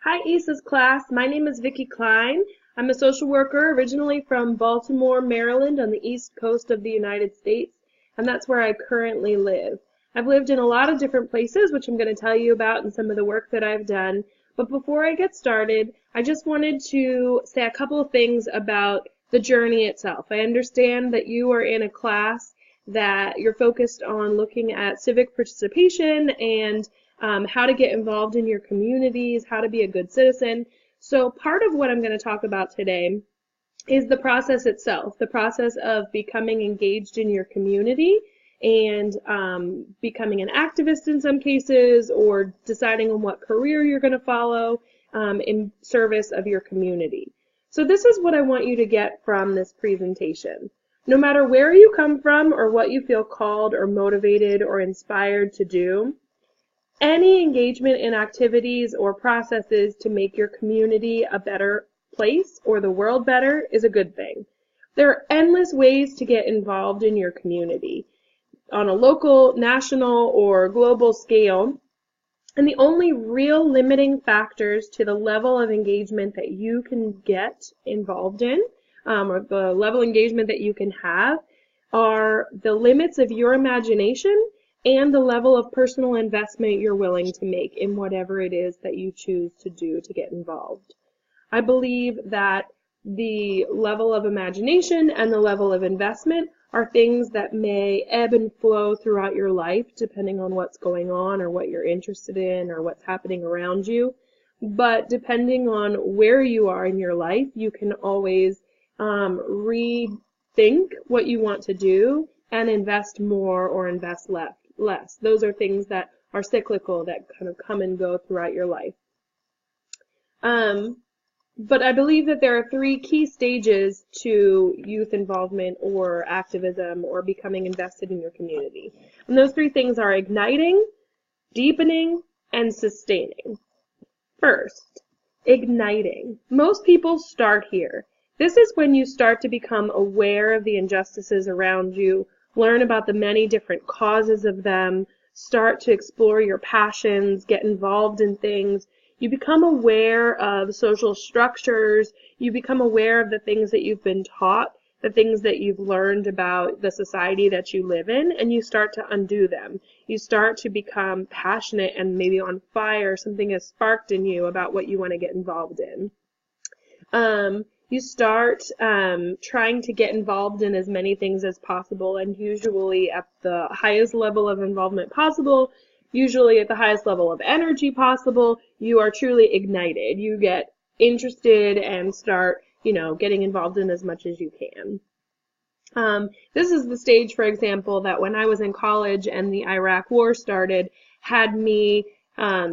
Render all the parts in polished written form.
Hi, ACES class. My name is Vicki Klein. I'm a social worker originally from Baltimore, Maryland, on the East Coast of the United States, and that's where I currently live. I've lived in a lot of different places, which I'm going to tell you about and some of the work that I've done. But before I get started, I just wanted to say a couple of things about the journey itself. I understand that you are in a class that you're focused on looking at civic participation and how to get involved in your communities, how to be a good citizen. So part of what I'm going to talk about today is the process itself, the process of becoming engaged in your community and becoming an activist in some cases, or deciding on what career you're going to follow in service of your community. So this is what I want you to get from this presentation. No matter where you come from or what you feel called or motivated or inspired to do, any engagement in activities or processes to make your community a better place or the world better is a good thing. There are endless ways to get involved in your community on a local, national, or global scale, and the only real limiting factors to the level of engagement that you can get involved in, or the level of engagement that you can have, are the limits of your imagination and the level of personal investment you're willing to make in whatever it is that you choose to do to get involved. I believe that the level of imagination and the level of investment are things that may ebb and flow throughout your life depending on what's going on or what you're interested in or what's happening around you. But depending on where you are in your life, you can always rethink what you want to do and invest more or invest less. Those are things that are cyclical, that kind of come and go throughout your life. But I believe that there are three key stages to youth involvement or activism or becoming invested in your community. And those three things are igniting, deepening, and sustaining. First, igniting. Most people start here. This is when you start to become aware of the injustices around you, learn about the many different causes of them, start to explore your passions, get involved in things. You become aware of social structures, you become aware of the things that you've been taught, the things that you've learned about the society that you live in, and you start to undo them. You start to become passionate and maybe on fire. Something has sparked in you about what you want to get involved in. You start trying to get involved in as many things as possible, and usually at the highest level of involvement possible, usually at the highest level of energy possible, you are truly ignited. You get interested and start, getting involved in as much as you can. This is the stage, for example, that when I was in college and the Iraq War started, had me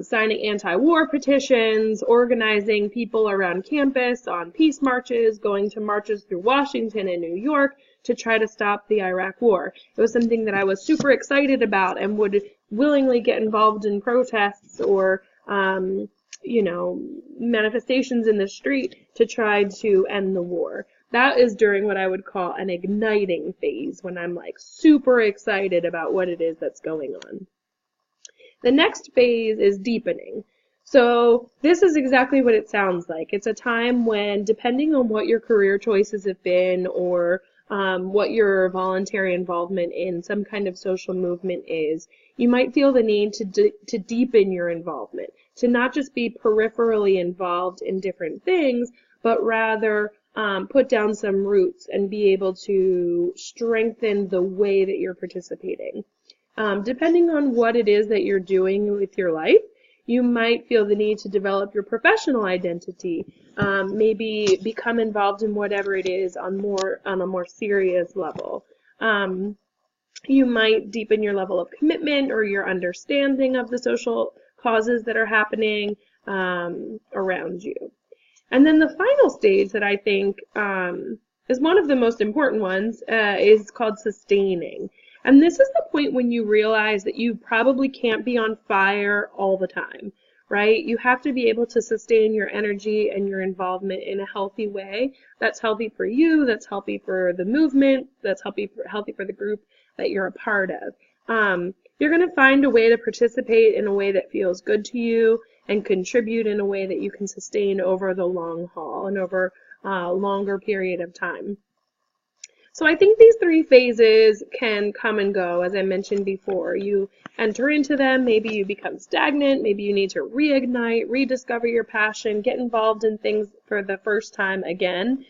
signing anti-war petitions, organizing people around campus on peace marches, going to marches through Washington and New York to try to stop the Iraq War. It was something that I was super excited about and would willingly get involved in protests or, manifestations in the street to try to end the war. That is during what I would call an igniting phase, when I'm like super excited about what it is that's going on. The next phase is deepening. So this is exactly what it sounds like. It's a time when, depending on what your career choices have been or what your voluntary involvement in some kind of social movement is, you might feel the need to deepen your involvement, to not just be peripherally involved in different things, but rather put down some roots and be able to strengthen the way that you're participating. Depending on what it is that you're doing with your life, you might feel the need to develop your professional identity, maybe become involved in whatever it is on a more serious level. You might deepen your level of commitment or your understanding of the social causes that are happening around you. And then the final stage that I think is one of the most important ones is called sustaining. And this is the point when you realize that you probably can't be on fire all the time, right? You have to be able to sustain your energy and your involvement in a healthy way. That's healthy for you, that's healthy for the movement, that's healthy for the group that you're a part of. You're going to find a way to participate in a way that feels good to you and contribute in a way that you can sustain over the long haul and over a longer period of time. So I think these three phases can come and go, as I mentioned before. You enter into them, maybe you become stagnant, maybe you need to reignite, rediscover your passion, get involved in things for the first time again,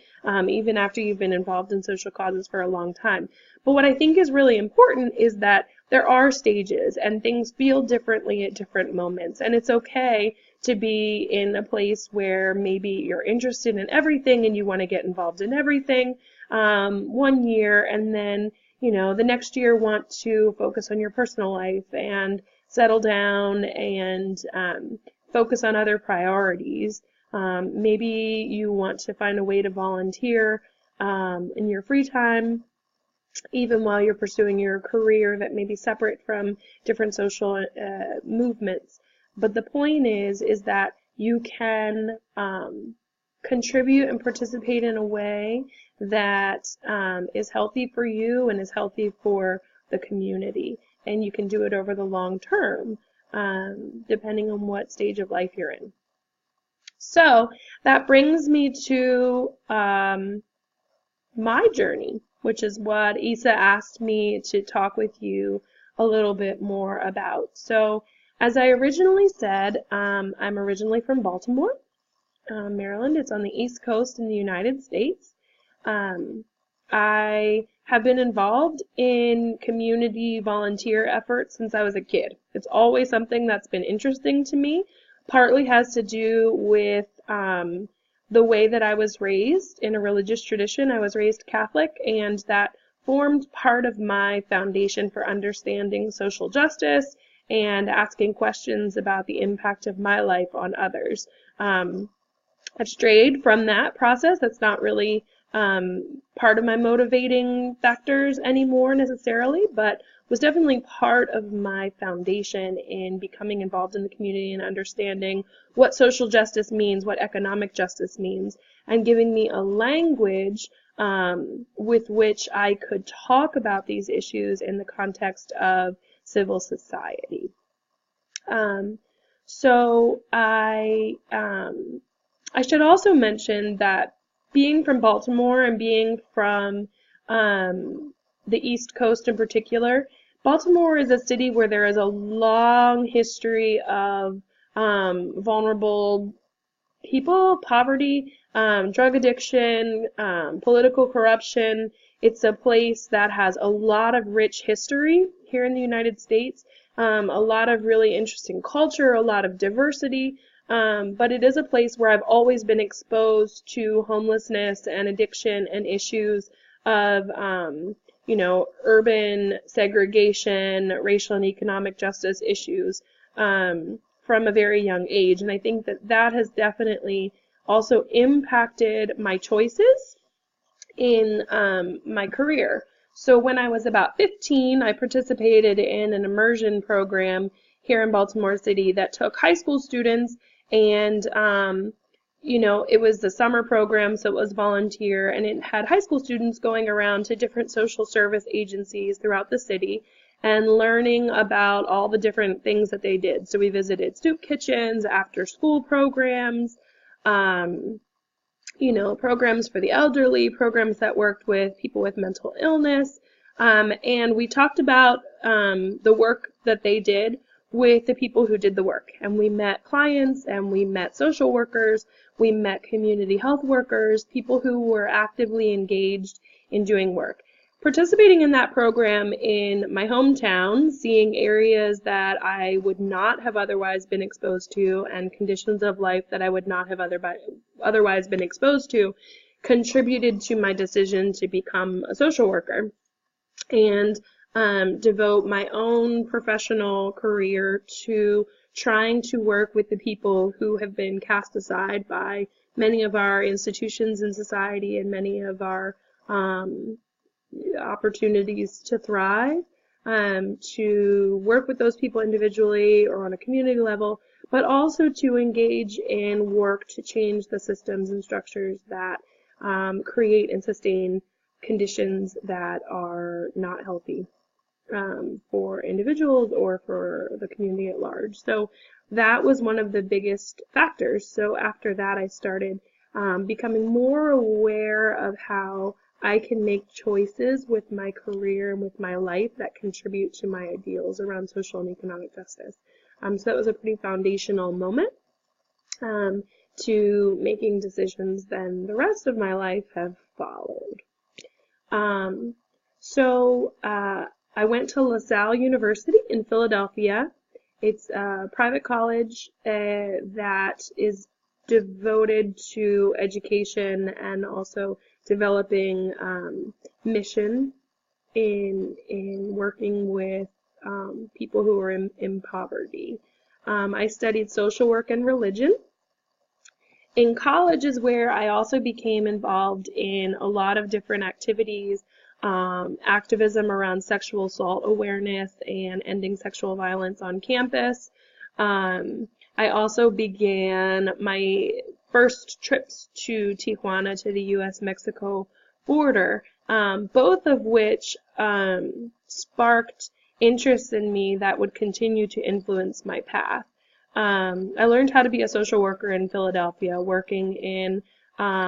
even after you've been involved in social causes for a long time. But what I think is really important is that there are stages and things feel differently at different moments. And it's okay to be in a place where maybe you're interested in everything and you want to get involved in everything 1 year, and then the next year want to focus on your personal life and settle down and focus on other priorities. Maybe you want to find a way to volunteer in your free time, even while you're pursuing your career that may be separate from different social movements. But the point is that you can contribute and participate in a way that is healthy for you and is healthy for the community. And you can do it over the long term, depending on what stage of life you're in. So that brings me to my journey, which is what Isa asked me to talk with you a little bit more about. So as I originally said, I'm originally from Baltimore, Maryland. It's on the East Coast in the United States. I have been involved in community volunteer efforts since I was a kid. It's always something that's been interesting to me. Partly has to do with the way that I was raised in a religious tradition. I was raised Catholic, and that formed part of my foundation for understanding social justice and asking questions about the impact of my life on others. I've strayed from that process. That's not really part of my motivating factors anymore necessarily, but was definitely part of my foundation in becoming involved in the community and understanding what social justice means, what economic justice means, and giving me a language with which I could talk about these issues in the context of civil society. So I should also mention that being from Baltimore and being from the East Coast in particular, Baltimore is a city where there is a long history of vulnerable people, poverty, drug addiction, political corruption. It's a place that has a lot of rich history here in the United States, a lot of really interesting culture, a lot of diversity. But it is a place where I've always been exposed to homelessness and addiction and issues of, urban segregation, racial and economic justice issues from a very young age. And I think that has definitely also impacted my choices in my career. So when I was about 15, I participated in an immersion program here in Baltimore City that took high school students, and it was the summer program, so it was volunteer, and it had high school students going around to different social service agencies throughout the city and learning about all the different things that they did. So we visited soup kitchens, after school programs, programs for the elderly, programs that worked with people with mental illness, and we talked about the work that they did with the people who did the work. And we met clients, and we met social workers, we met community health workers, people who were actively engaged in doing work. Participating in that program in my hometown, seeing areas that I would not have otherwise been exposed to and conditions of life that I would not have otherwise been exposed to, contributed to my decision to become a social worker and devote my own professional career to trying to work with the people who have been cast aside by many of our institutions in society and many of our opportunities to thrive, to work with those people individually or on a community level, but also to engage in work to change the systems and structures that create and sustain conditions that are not healthy for individuals or for the community at large. So that was one of the biggest factors. So after that, I started becoming more aware of how I can make choices with my career and with my life that contribute to my ideals around social and economic justice. So that was a pretty foundational moment to making decisions. Then the rest of my life have followed. I went to LaSalle University in Philadelphia. It's a private college that is devoted to education and also developing mission in working with people who are in poverty. I studied social work and religion. In college is where I also became involved in a lot of different activities, activism around sexual assault awareness and ending sexual violence on campus. I also began my first trips to Tijuana, to the U.S.-Mexico border, both of which sparked interest in me that would continue to influence my path. I learned how to be a social worker in Philadelphia, working in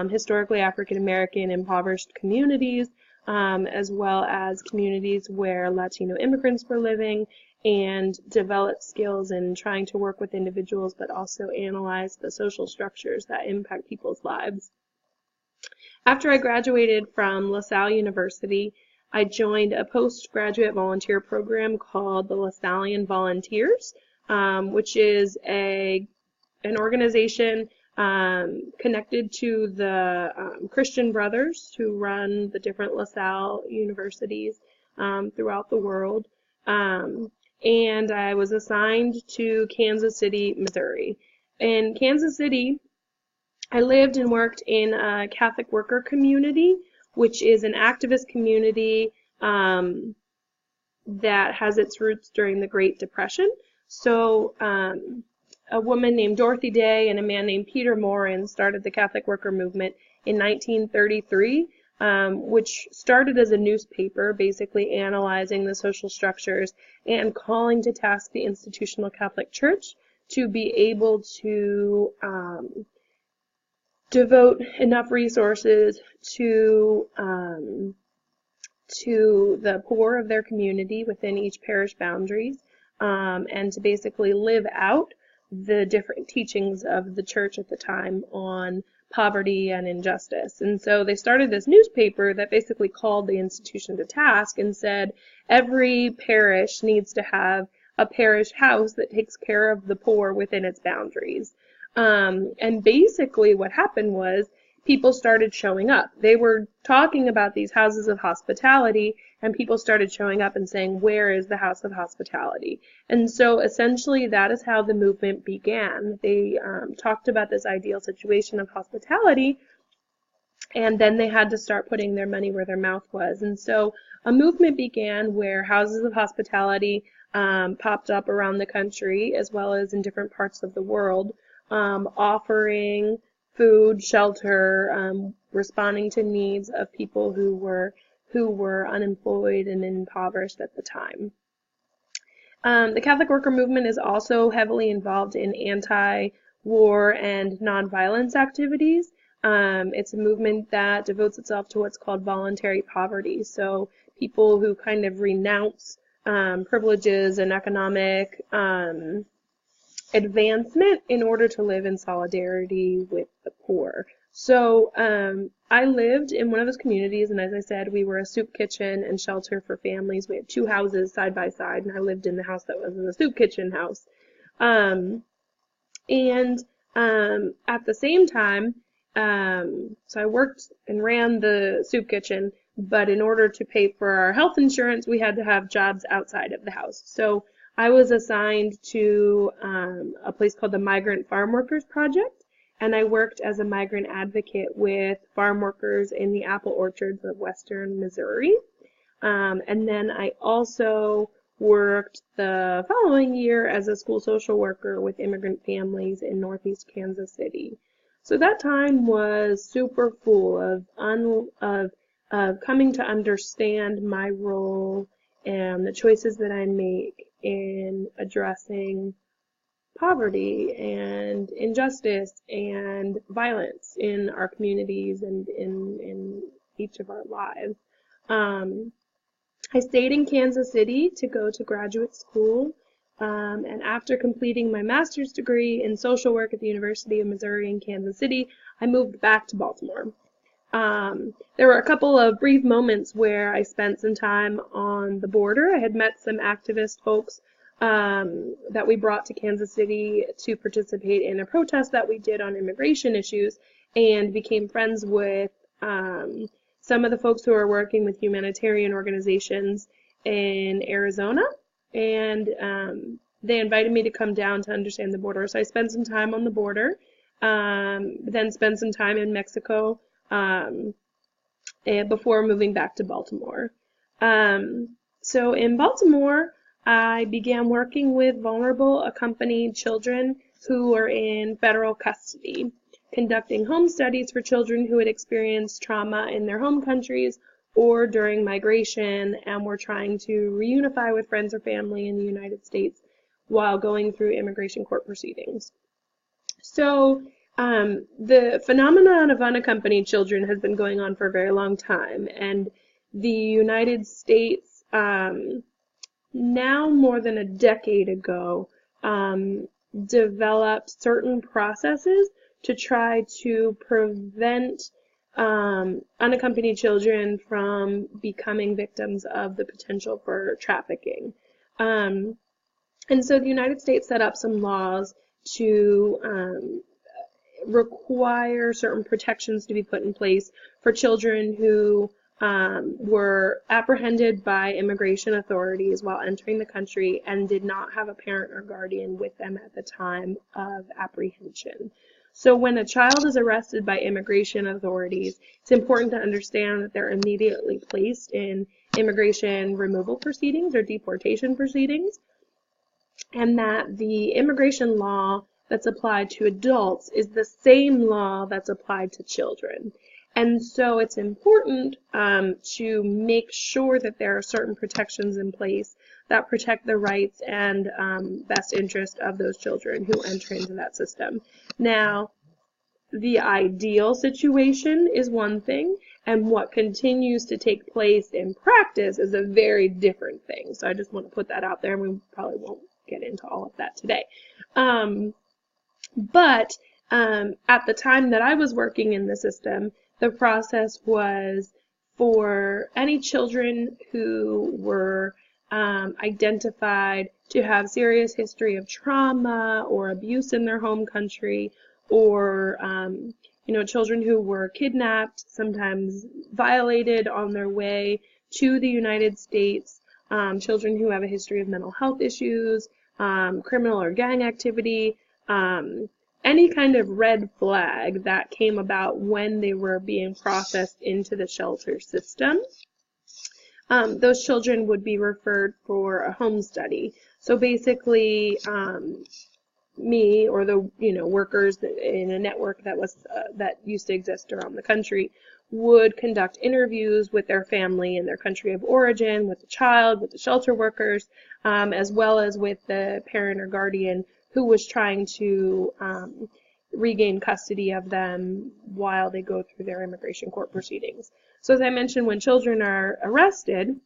historically African American impoverished communities, as well as communities where Latino immigrants were living, and developed skills in trying to work with individuals, but also analyze the social structures that impact people's lives. After I graduated from LaSalle University, I joined a postgraduate volunteer program called the LaSallian Volunteers, which is an organization connected to the Christian Brothers who run the different LaSalle universities throughout the world. And I was assigned to Kansas City, Missouri. In Kansas City, I lived and worked in a Catholic worker community, which is an activist community that has its roots during the Great Depression. So a woman named Dorothy Day and a man named Peter Morin started the Catholic worker movement in 1933, which started as a newspaper, basically analyzing the social structures and calling to task the institutional Catholic Church to be able to devote enough resources to the poor of their community within each parish boundaries, and to basically live out the different teachings of the church at the time on poverty and injustice. And so they started this newspaper that basically called the institution to task and said every parish needs to have a parish house that takes care of the poor within its boundaries. And basically what happened was people started showing up. They were talking about these houses of hospitality, and people started showing up and saying, where is the house of hospitality? And so essentially that is how the movement began. They talked about this ideal situation of hospitality, and then they had to start putting their money where their mouth was. And so a movement began where houses of hospitality popped up around the country, as well as in different parts of the world, offering food, shelter, responding to needs of people who were unemployed and impoverished at the time. The Catholic worker movement is also heavily involved in anti-war and nonviolence activities. It's a movement that devotes itself to what's called voluntary poverty. So people who kind of renounce privileges and economic advancement in order to live in solidarity with the poor. So I lived in one of those communities, and as I said, we were a soup kitchen and shelter for families. We had two houses side by side, and I lived in the house that was the soup kitchen house. At the same time, so I worked and ran the soup kitchen, but in order to pay for our health insurance, we had to have jobs outside of the house. So I was assigned to a place called the Migrant Farm Workers Project, and I worked as a migrant advocate with farm workers in the apple orchards of western Missouri. And then I also worked the following year as a school social worker with immigrant families in northeast Kansas City. So that time was super full of coming to understand my role and the choices that I make in addressing poverty and injustice and violence in our communities and in each of our lives. I stayed in Kansas City to go to graduate school, and after completing my master's degree in social work at the University of Missouri in Kansas City, I moved back to Baltimore. There were a couple of brief moments where I spent some time on the border. I had met some activist folks that we brought to Kansas City to participate in a protest that we did on immigration issues, and became friends with some of the folks who are working with humanitarian organizations in Arizona, and they invited me to come down to understand the border. So I spent some time on the border, then spent some time in Mexico before moving back to Baltimore. So in Baltimore, I began working with vulnerable accompanied children who are in federal custody, conducting home studies for children who had experienced trauma in their home countries or during migration and were trying to reunify with friends or family in the United States while going through immigration court proceedings. So the phenomenon of unaccompanied children has been going on for a very long time, and the United States, now more than a decade ago, developed certain processes to try to prevent unaccompanied children from becoming victims of the potential for trafficking. And so the United States set up some laws to require certain protections to be put in place for children who were apprehended by immigration authorities while entering the country and did not have a parent or guardian with them at the time of apprehension. So when a child is arrested by immigration authorities, it's important to understand that they're immediately placed in immigration removal proceedings or deportation proceedings, and that the immigration law that's applied to adults is the same law that's applied to children. And so it's important to make sure that there are certain protections in place that protect the rights and best interest of those children who enter into that system. Now, the ideal situation is one thing, and what continues to take place in practice is a very different thing. So I just want to put that out there, and we probably won't get into all of that today. But at the time that I was working in the system, the process was for any children who were identified to have serious history of trauma or abuse in their home country, or children who were kidnapped, sometimes violated on their way to the United States, children who have a history of mental health issues, criminal or gang activity, any kind of red flag that came about when they were being processed into the shelter system. Those children would be referred for a home study. So basically, me or the workers in a network that used to exist around the country would conduct interviews with their family in their country of origin, with the child, with the shelter workers, as well as with the parent or guardian who was trying to regain custody of them while they go through their immigration court proceedings. So as I mentioned, when children are arrested,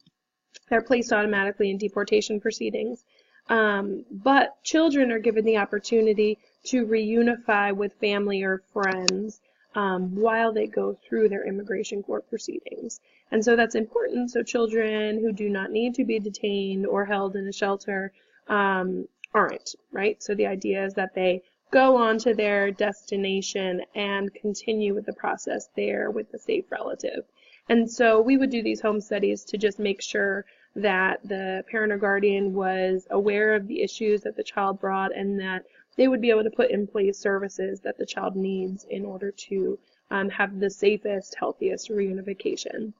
they're placed automatically in deportation proceedings. But children are given the opportunity to reunify with family or friends while they go through their immigration court proceedings. And so that's important, so children who do not need to be detained or held in a shelter aren't, right? So the idea is that they go on to their destination and continue with the process there with a safe relative. And so we would do these home studies to just make sure that the parent or guardian was aware of the issues that the child brought, and that they would be able to put in place services that the child needs in order to have the safest, healthiest reunification.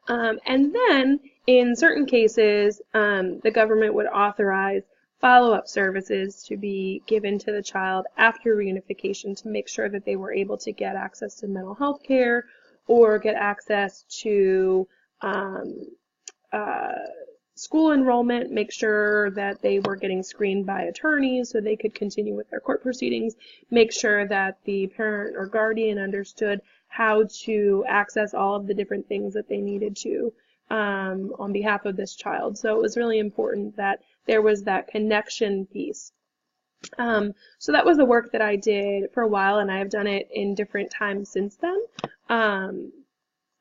And then, in certain cases, the government would authorize follow-up services to be given to the child after reunification to make sure that they were able to get access to mental health care or get access to school enrollment, make sure that they were getting screened by attorneys so they could continue with their court proceedings, make sure that the parent or guardian understood how to access all of the different things that they needed to on behalf of this child. So it was really important that there was that connection piece. So that was the work that I did for a while, and I have done it in different times since then.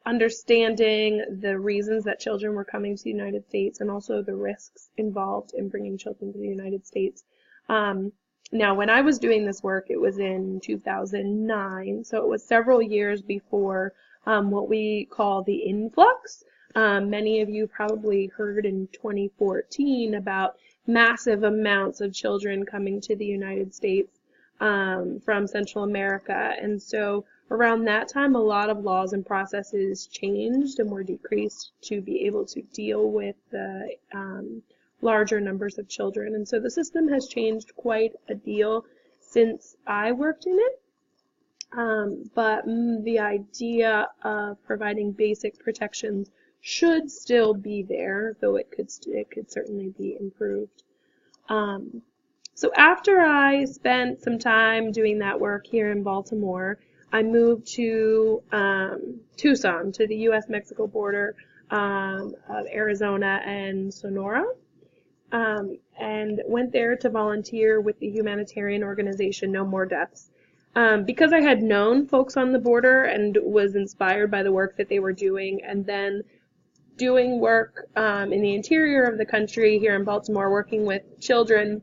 Understanding the reasons that children were coming to the United States and also the risks involved in bringing children to the United States. Now, when I was doing this work, it was in 2009, so it was several years before what we call the influx. Many of you probably heard in 2014 about massive amounts of children coming to the United States from Central America, and so around that time, a lot of laws and processes changed and were decreased to be able to deal with the larger numbers of children. And so the system has changed quite a deal since I worked in it. But the idea of providing basic protections should still be there, though it could certainly be improved. So after I spent some time doing that work here in Baltimore, I moved to Tucson, to the U.S.-Mexico border of Arizona and Sonora, and went there to volunteer with the humanitarian organization No More Deaths. Because I had known folks on the border and was inspired by the work that they were doing, and then doing work in the interior of the country here in Baltimore, working with children,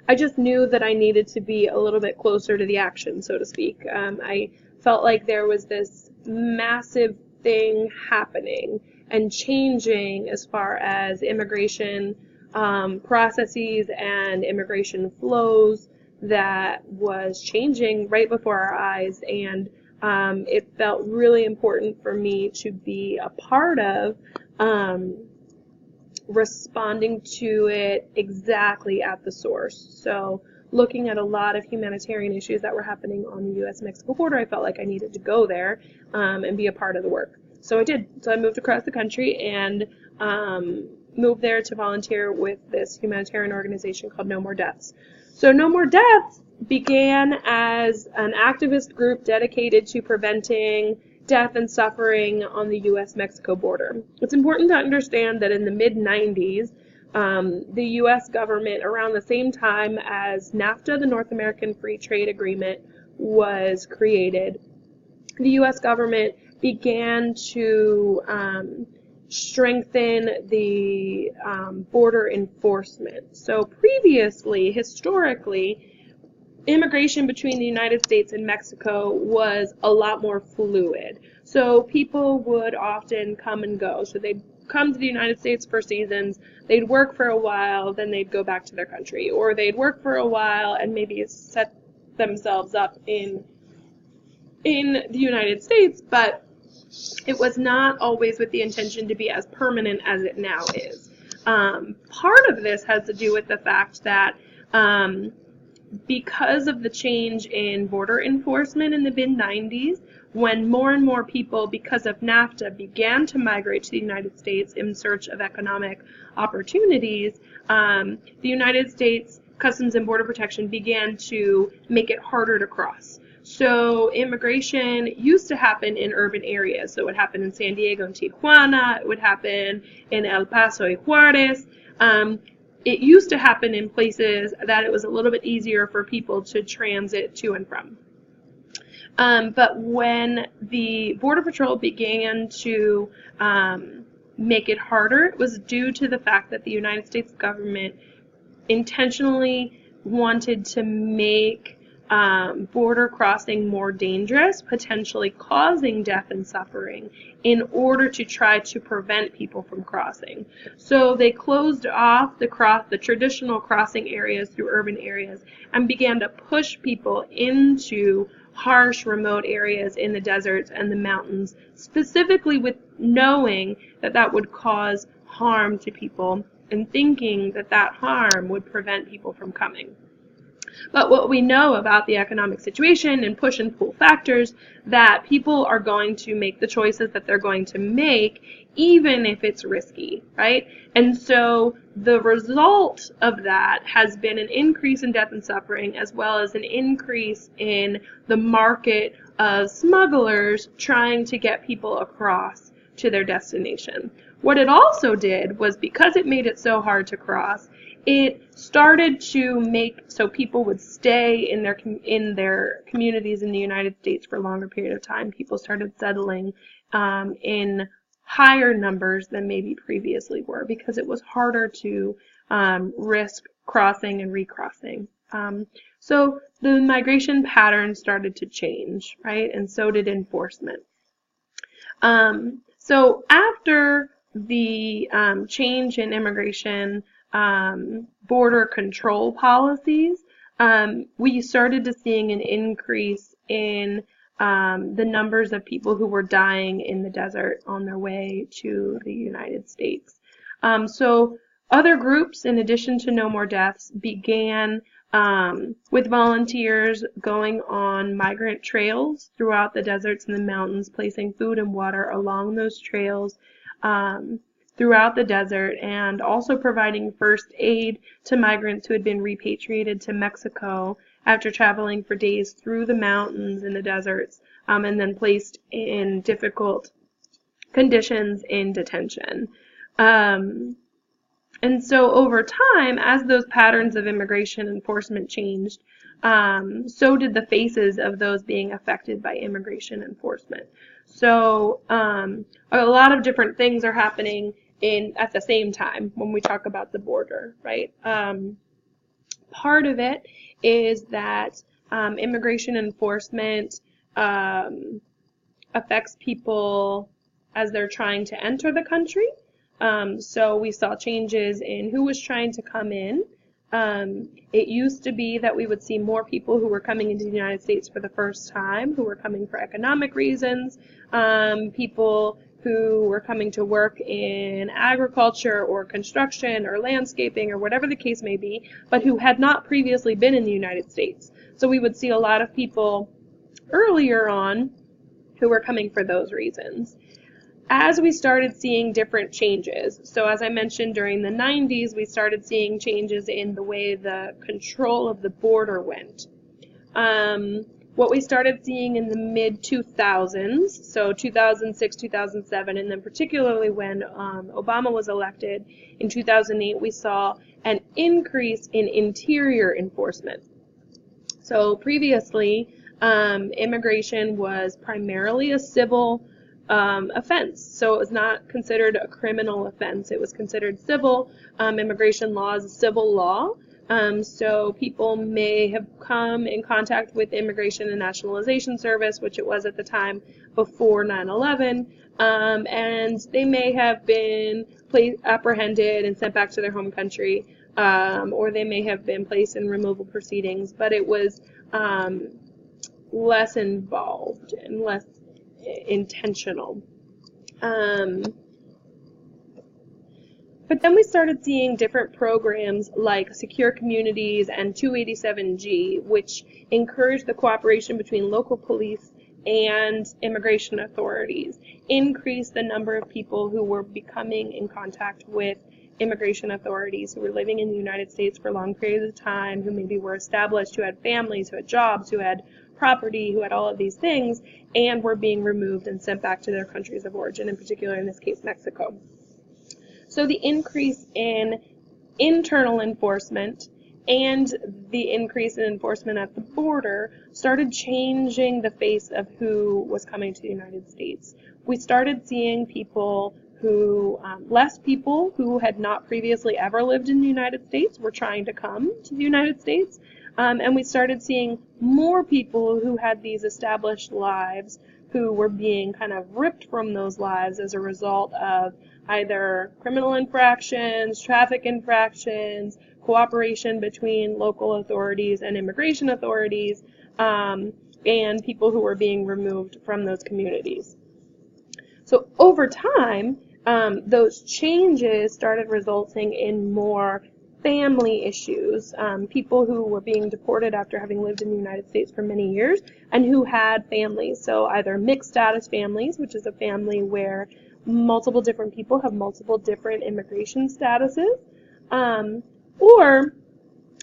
I just knew that I needed to be a little bit closer to the action, so to speak. I felt like there was this massive thing happening and changing as far as immigration processes and immigration flows that was changing right before our eyes, and it felt really important for me to be a part of responding to it exactly at the source. So looking at a lot of humanitarian issues that were happening on the U.S.-Mexico border, I felt like I needed to go there and be a part of the work. So I did. So I moved across the country and moved there to volunteer with this humanitarian organization called No More Deaths. So No More Deaths began as an activist group dedicated to preventing death and suffering on the U.S.-Mexico border. It's important to understand that in the mid-90s, the U.S. government, around the same time as NAFTA, the North American Free Trade Agreement, was created, the U.S. government began to strengthen the border enforcement. So previously, historically, immigration between the United States and Mexico was a lot more fluid. So people would often come and go. So they'd come to the United States for seasons, they'd work for a while, then they'd go back to their country. Or they'd work for a while and maybe set themselves up in the United States, but it was not always with the intention to be as permanent as it now is. Part of this has to do with the fact that because of the change in border enforcement in the mid-90s, when more and more people, because of NAFTA, began to migrate to the United States in search of economic opportunities, the United States Customs and Border Protection began to make it harder to cross. So immigration used to happen in urban areas. So it would happen in San Diego and Tijuana. It would happen in El Paso y Juarez. It used to happen in places that it was a little bit easier for people to transit to and from. But when the Border Patrol began to make it harder, it was due to the fact that the United States government intentionally wanted to make border crossing more dangerous, potentially causing death and suffering, in order to try to prevent people from crossing. So they closed off the traditional crossing areas through urban areas and began to push people into harsh, remote areas in the deserts and the mountains, specifically with knowing that that would cause harm to people and thinking that that harm would prevent people from coming. But what we know about the economic situation and push and pull factors, that people are going to make the choices that they're going to make, even if it's risky, right? And so the result of that has been an increase in death and suffering, as well as an increase in the market of smugglers trying to get people across to their destination. What it also did was, because it made it so hard to cross, it started to make so people would stay in their communities in the United States for a longer period of time. People started settling in higher numbers than maybe previously were, because it was harder to risk crossing and recrossing. So the migration pattern started to change, right? And so did enforcement. So after the change in immigration border control policies, we started to seeing an increase in the numbers of people who were dying in the desert on their way to the United States. So other groups, in addition to No More Deaths, began with volunteers going on migrant trails throughout the deserts and the mountains, placing food and water along those trails throughout the desert, and also providing first aid to migrants who had been repatriated to Mexico after traveling for days through the mountains and the deserts, and then placed in difficult conditions in detention. And so over time, as those patterns of immigration enforcement changed, so did the faces of those being affected by immigration enforcement. So a lot of different things are happening at the same time when we talk about the border, right? Part of it is that immigration enforcement affects people as they're trying to enter the country. So we saw changes in who was trying to come in. It used to be that we would see more people who were coming into the United States for the first time, who were coming for economic reasons, people who were coming to work in agriculture or construction or landscaping or whatever the case may be, but who had not previously been in the United States. So we would see a lot of people earlier on who were coming for those reasons. As we started seeing different changes, so as I mentioned, during the 90s, we started seeing changes in the way the control of the border went. What we started seeing in the mid-2000s, so 2006, 2007, and then particularly when Obama was elected in 2008, we saw an increase in interior enforcement. So previously, immigration was primarily a civil offense. So it was not considered a criminal offense. It was considered civil. Immigration law is a civil law. So people may have come in contact with Immigration and Nationalization Service, which it was at the time before 9/11, and they may have been apprehended and sent back to their home country, or they may have been placed in removal proceedings, but it was less involved and less intentional. But then we started seeing different programs like Secure Communities and 287G, which encouraged the cooperation between local police and immigration authorities, increased the number of people who were becoming in contact with immigration authorities, who were living in the United States for long periods of time, who maybe were established, who had families, who had jobs, who had property, who had all of these things, and were being removed and sent back to their countries of origin, in particular, in this case, Mexico. So the increase in internal enforcement and the increase in enforcement at the border started changing the face of who was coming to the United States. We started seeing people who, less people who had not previously ever lived in the United States were trying to come to the United States. And we started seeing more people who had these established lives who were being kind of ripped from those lives as a result of either criminal infractions, traffic infractions, cooperation between local authorities and immigration authorities, and people who were being removed from those communities. So over time, those changes started resulting in more family issues, people who were being deported after having lived in the United States for many years and who had families. So either mixed status families, which is a family where multiple different people have multiple different immigration statuses, or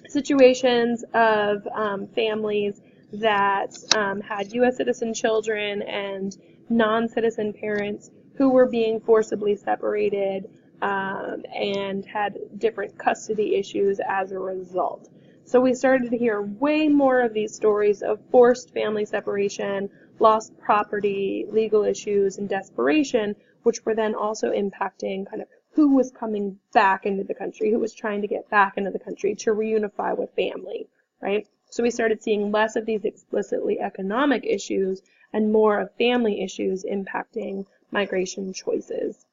situations of families that had U.S. citizen children and non-citizen parents who were being forcibly separated and had different custody issues as a result. So we started to hear way more of these stories of forced family separation, lost property, legal issues, and desperation, which were then also impacting kind of who was coming back into the country, who was trying to get back into the country to reunify with family, right? So we started seeing less of these explicitly economic issues and more of family issues impacting migration choices.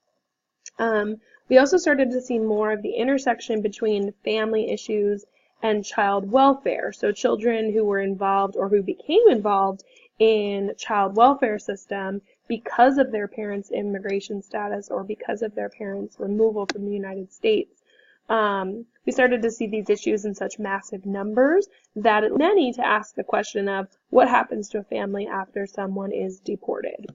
We also started to see more of the intersection between family issues and child welfare. So children who were involved or who became involved in child welfare system because of their parents' immigration status or because of their parents' removal from the United States. We started to see these issues in such massive numbers that it led many to ask the question of what happens to a family after someone is deported.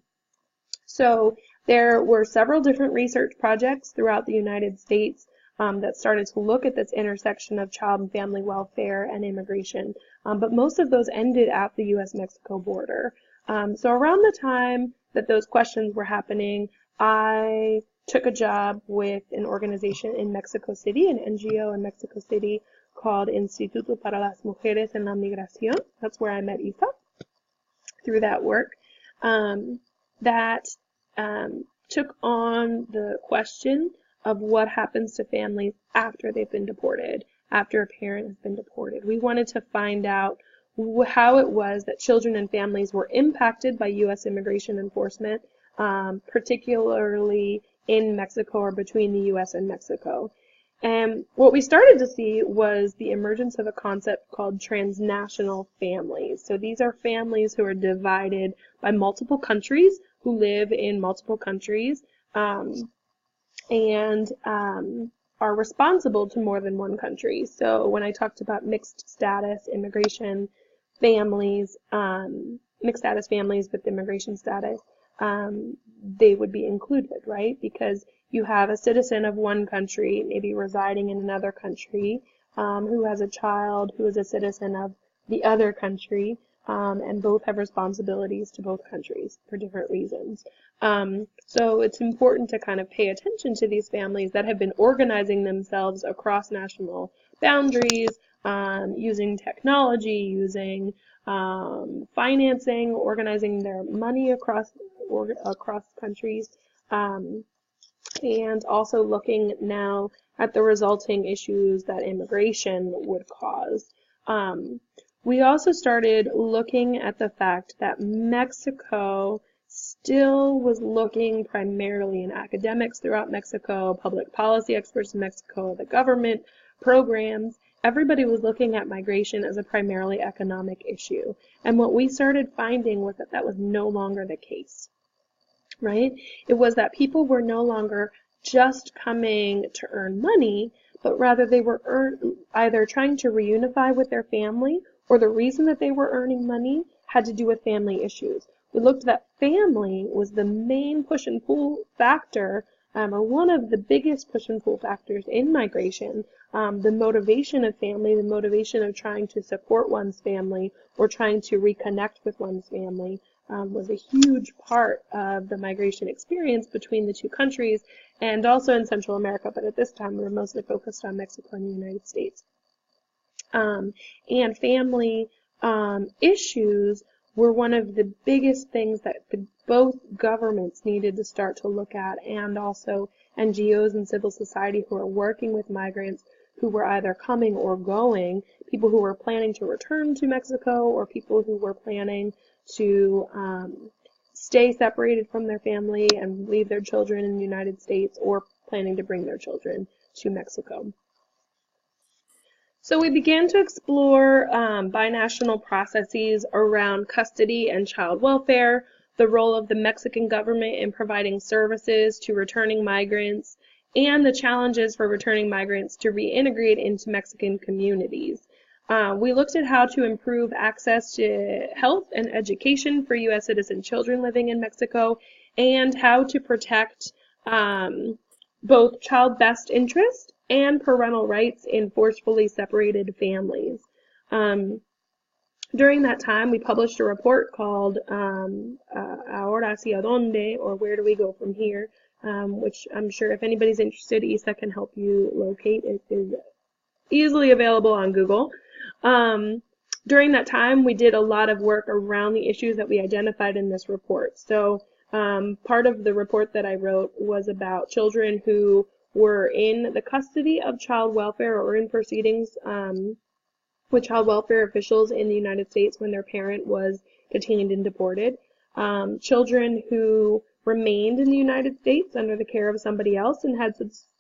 So there were several different research projects throughout the United States that started to look at this intersection of child and family welfare and immigration, but most of those ended at the U.S.-Mexico border. So around the time that those questions were happening, I took a job with an organization in Mexico City, an NGO in Mexico City called Instituto para las Mujeres en la Migración. That's where I met Isa through that work. That took on the question of what happens to families after they've been deported, after a parent has been deported. We wanted to find out how it was that children and families were impacted by U.S. immigration enforcement, particularly in Mexico or between the U.S. and Mexico. And what we started to see was the emergence of a concept called transnational families. So these are families who are divided by multiple countries, who live in multiple countries, and are responsible to more than one country. So when I talked about mixed status immigration families, mixed status families with immigration status, they would be included, right? Because you have a citizen of one country, maybe residing in another country, who has a child who is a citizen of the other country, and both have responsibilities to both countries for different reasons. So it's important to kind of pay attention to these families that have been organizing themselves across national boundaries, using technology, using financing, organizing their money across countries, and also looking now at the resulting issues that immigration would cause. We also started looking at the fact that Mexico still was looking primarily, in academics throughout Mexico, public policy experts in Mexico, the government, programs, everybody was looking at migration as a primarily economic issue. And what we started finding was that that was no longer the case, right? It was that people were no longer just coming to earn money, but rather they were either trying to reunify with their family, or the reason that they were earning money had to do with family issues. We looked that family was the main push and pull factor, or one of the biggest push and pull factors in migration. The motivation of family, the motivation of trying to support one's family or trying to reconnect with one's family was a huge part of the migration experience between the two countries and also in Central America, but at this time we were mostly focused on Mexico and the United States. And family issues were one of the biggest things that both governments needed to start to look at, and also NGOs and civil society who are working with migrants who were either coming or going, people who were planning to return to Mexico or people who were planning to stay separated from their family and leave their children in the United States, or planning to bring their children to Mexico. So we began to explore binational processes around custody and child welfare, the role of the Mexican government in providing services to returning migrants, and the challenges for returning migrants to reintegrate into Mexican communities. We looked at how to improve access to health and education for U.S. citizen children living in Mexico, and how to protect both child best interest and parental rights in forcefully separated families. During that time, we published a report called Ahora Hacia Dónde, or Where Do We Go From Here, which I'm sure if anybody's interested, ISA can help you locate. It is easily available on Google. During that time, we did a lot of work around the issues that we identified in this report. So part of the report that I wrote was about children who were in the custody of child welfare or in proceedings with child welfare officials in the United States when their parent was detained and deported. Children who remained in the United States under the care of somebody else and had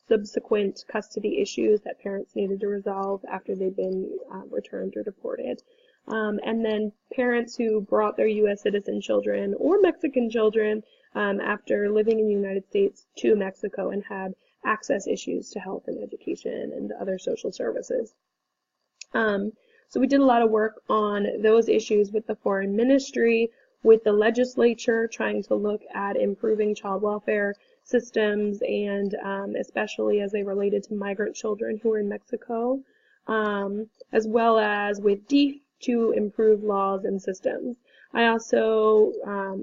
subsequent custody issues that parents needed to resolve after they'd been returned or deported. And then parents who brought their U.S. citizen children or Mexican children after living in the United States to Mexico and had access issues to health and education and other social services. So we did a lot of work on those issues with the Foreign Ministry, with the legislature, trying to look at improving child welfare systems, and especially as they related to migrant children who were in Mexico, as well as with DEEF to improve laws and systems. I also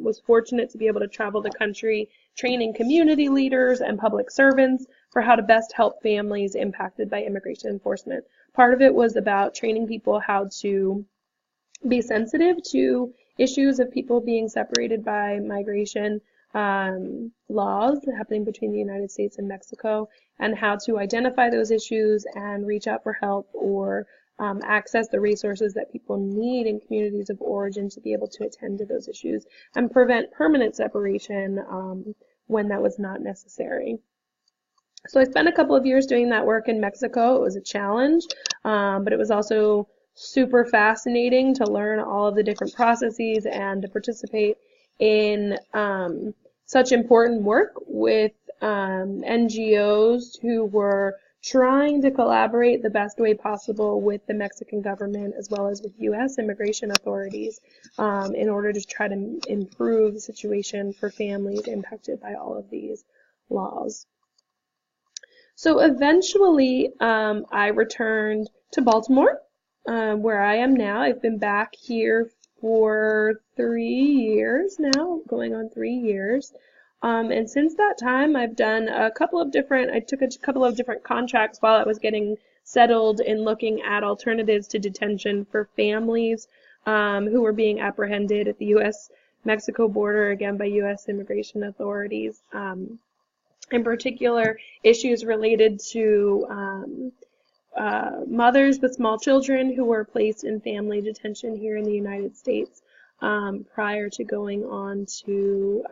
was fortunate to be able to travel the country training community leaders and public servants for how to best help families impacted by immigration enforcement. Part of it was about training people how to be sensitive to issues of people being separated by migration laws happening between the United States and Mexico, and how to identify those issues and reach out for help or access the resources that people need in communities of origin to be able to attend to those issues and prevent permanent separation when that was not necessary. So I spent a couple of years doing that work in Mexico. It was a challenge, but it was also super fascinating to learn all of the different processes and to participate in such important work with NGOs who were trying to collaborate the best way possible with the Mexican government as well as with U.S. immigration authorities in order to try to improve the situation for families impacted by all of these laws. So eventually I returned to Baltimore, where I am now. I've been back here for 3 years now, going on 3 years. And since that time, I've done I took a couple of different contracts while I was getting settled in looking at alternatives to detention for families who were being apprehended at the U.S.-Mexico border, again, by U.S. immigration authorities. In particular, issues related to mothers with small children who were placed in family detention here in the United States prior to going on to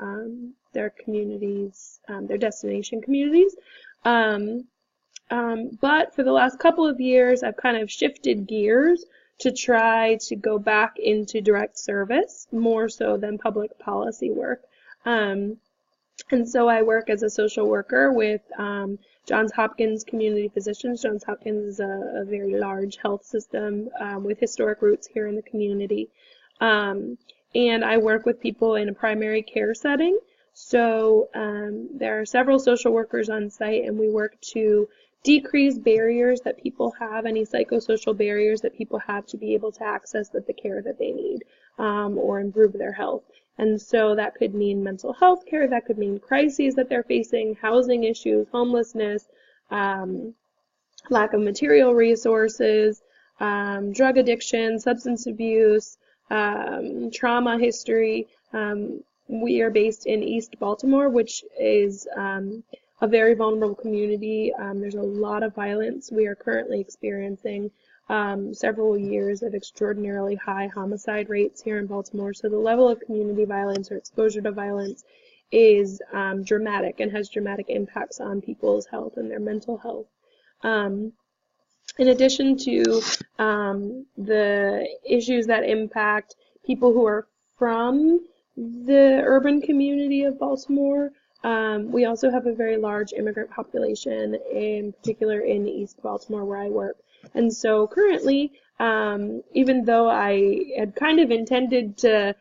their communities, their destination communities. But for the last couple of years, I've kind of shifted gears to try to go back into direct service more so than public policy work. And so I work as a social worker with Johns Hopkins Community Physicians. Johns Hopkins is a very large health system with historic roots here in the community. And I work with people in a primary care setting. So there are several social workers on site, and we work to decrease barriers that people have, any psychosocial barriers that people have to be able to access the care that they need or improve their health. And so that could mean mental health care, that could mean crises that they're facing, housing issues, homelessness, lack of material resources, drug addiction, substance abuse, trauma history. We are based in East Baltimore, which is a very vulnerable community. There's a lot of violence. We are currently experiencing several years of extraordinarily high homicide rates here in Baltimore. So the level of community violence or exposure to violence is dramatic and has dramatic impacts on people's health and their mental health. In addition to the issues that impact people who are from the urban community of Baltimore, We also have a very large immigrant population, in particular in East Baltimore where I work. And so currently, even though I had kind of intended to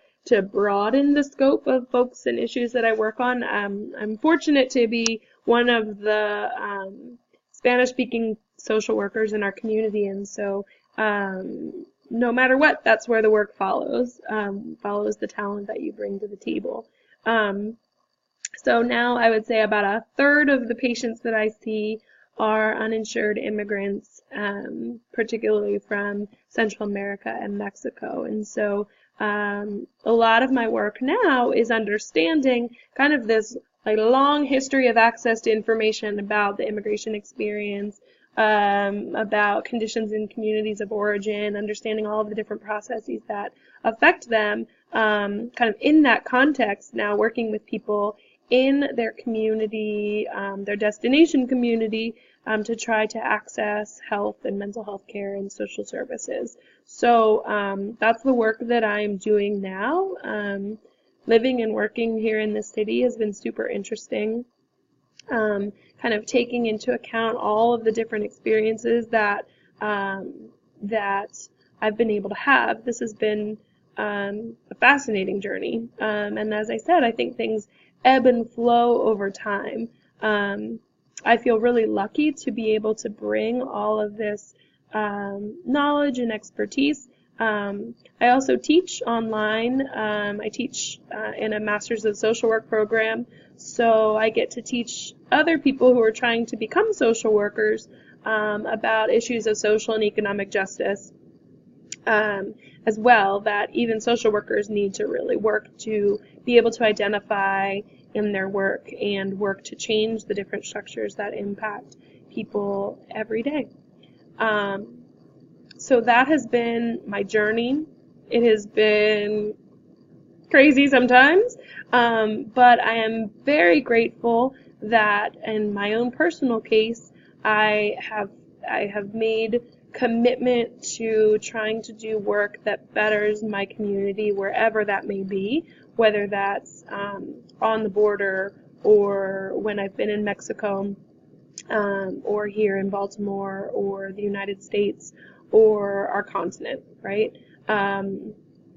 broaden the scope of folks and issues that I work on, I'm fortunate to be one of the Spanish-speaking social workers in our community, and so no matter what, that's where the work follows the talent that you bring to the table. So now I would say about a third of the patients that I see are uninsured immigrants, particularly from Central America and Mexico. And so a lot of my work now is understanding kind of this like long history of access to information about the immigration experience, about conditions in communities of origin, understanding all of the different processes that affect them, kind of in that context now working with people in their community, their destination community, to try to access health and mental health care and social services. So that's the work that I'm doing now. Living and working here in the city has been super interesting. Kind of taking into account all of the different experiences that I've been able to have. This has been a fascinating journey. And as I said, I think things ebb and flow over time. I feel really lucky to be able to bring all of this knowledge and expertise. I also teach online. I teach in a Master's of Social Work program, so I get to teach other people who are trying to become social workers about issues of social and economic justice as well, that even social workers need to really work to be able to identify in their work and work to change the different structures that impact people every day. So that has been my journey. It has been crazy sometimes, but I am very grateful that in my own personal case, I have made commitment to trying to do work that betters my community wherever that may be, whether that's on the border or when I've been in Mexico, or here in Baltimore or the United States or our continent, right? I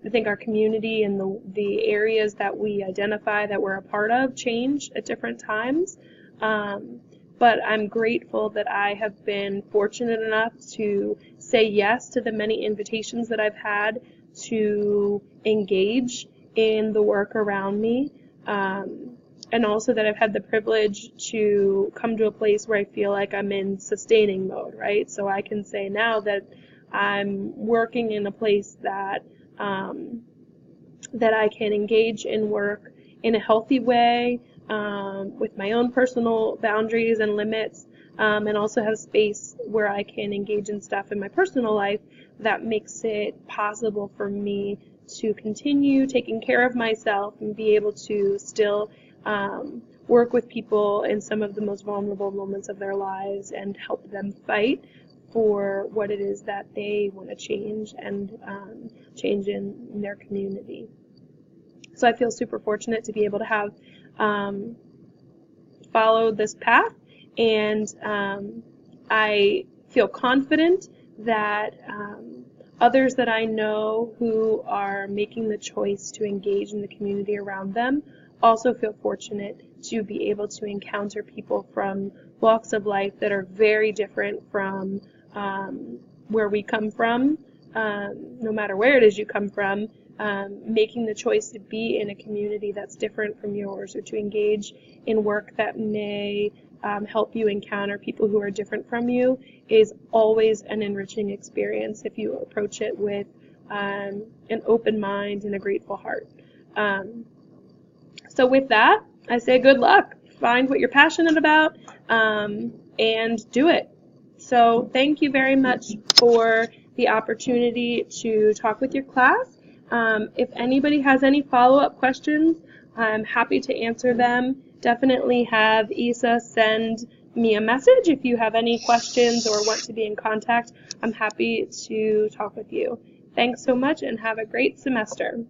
think our community and the areas that we identify that we're a part of change at different times. But I'm grateful that I have been fortunate enough to say yes to the many invitations that I've had to engage in the work around me. And also that I've had the privilege to come to a place where I feel like I'm in sustaining mode, right? So I can say now that I'm working in a place that that I can engage in work in a healthy way, with my own personal boundaries and limits, and also have space where I can engage in stuff in my personal life that makes it possible for me to continue taking care of myself and be able to still work with people in some of the most vulnerable moments of their lives and help them fight for what it is that they want to change and change in their community. So I feel super fortunate to be able to have followed this path, and I feel confident that others that I know who are making the choice to engage in the community around them also feel fortunate to be able to encounter people from walks of life that are very different from where we come from, no matter where it is you come from, making the choice to be in a community that's different from yours, or to engage in work that may help you encounter people who are different from you, is always an enriching experience if you approach it with an open mind and a grateful heart. So with that, I say good luck. Find what you're passionate about, and do it. So thank you very much for the opportunity to talk with your class. If anybody has any follow-up questions, I'm happy to answer them. Definitely have Isa send me a message if you have any questions or want to be in contact. I'm happy to talk with you. Thanks so much and have a great semester.